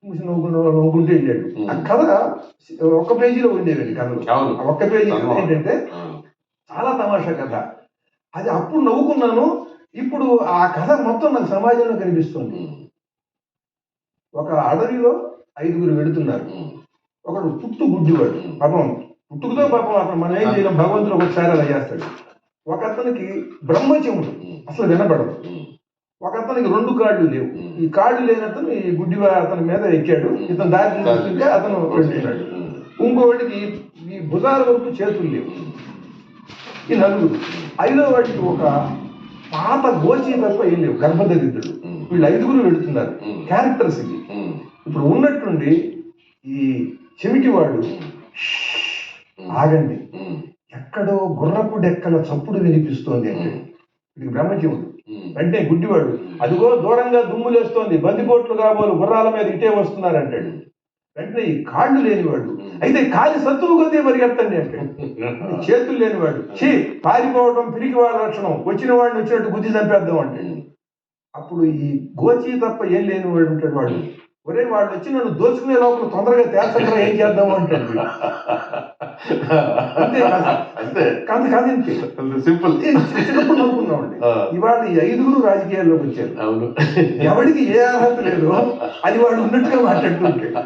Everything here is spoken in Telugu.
మూసి నవ్వుకుంటూ వెళ్ళాడు. ఆ కథ ఒక్క పేజీలో ఉండేవండి కథలు. ఆ ఒక్క పేజీ కథ ఏంటంటే చాలా తమాషా కథ. అది అప్పుడు నవ్వుకున్నాను. ఇప్పుడు ఆ కథ మొత్తం నాకు సమాజంలో కనిపిస్తుంది. ఒక అడవిలో 5గురు వెళుతున్నారు. ఒకడు పుట్టు గుడ్డివాడు. పాపం పుట్టుకుతో పాపం అతను మనం ఏం చేయలేం, భగవంతుడు ఒకసారి అలా చేస్తాడు. ఒక అతనికి బ్రహ్మచెముడు, అసలు వినపడదు. ఒక అతనికి 2 కాళ్ళు లేవు. ఈ కాళ్ళు లేని అతను ఈ గుడ్డివా అతని మీద ఎక్కాడు. ఇతను దారి చూస్తుంటే అతను వెళ్తున్నాడు. ఇంకోవాడికి ఈ భుజాల వరకు చేతులు లేవు. ఈ 4. 5వ వాడికి ఒక పాత గోచి తప్ప ఏం లేవు, గర్భదరిద్రుడు. వీళ్ళు 5గురు వెళుతున్నారు. క్యారెక్టర్స్ ఇవి. ఇప్పుడు ఉన్నట్టుండి ఈ చెవిటివాడు ఆగండి, ఎక్కడో గుర్రపు డెక్కల చప్పుడు వినిపిస్తోంది అంటే ఇది బ్రహ్మజీవుడు. వెంటనే గుడ్డివాడు అదిగో దూరంగా దుమ్ములేస్తోంది, బందిపోట్లు కాబోలు గుర్రాల మీద ఇటే వస్తున్నారంటాడు. వెంటనే ఈ కాళ్ళు లేనివాడు అయితే కాలి సత్తువు కొద్దీ పరిగెత్తండి అంటాడు. చేతులు లేనివాడు పారిపోవడం పిరికి వాళ్ళ లక్షణం, వచ్చిన వాడిని వచ్చినట్టు బుద్ధి చంపేద్దాం అంటాడు. అప్పుడు ఈ గోచి తప్ప ఏం లేనివాడు ఉంటాడు. వాడు ఒరే వాళ్ళు వచ్చి నన్ను దోచుకునే లోపల తొందరగా తేల్చకుండా ఏం చేద్దాము అంటాడు. అంతే కాదు కాదంటే సింపుల్. చిన్నప్పుడు నవ్వుకున్నామండి. ఇవాళ ఈ 5గురు రాజకీయాల్లోకి వచ్చారు. ఎవరికి ఏ అర్హత లేదు, అది వాడు ఉన్నట్టుగా మాట్లాడుతూ ఉంటాడు.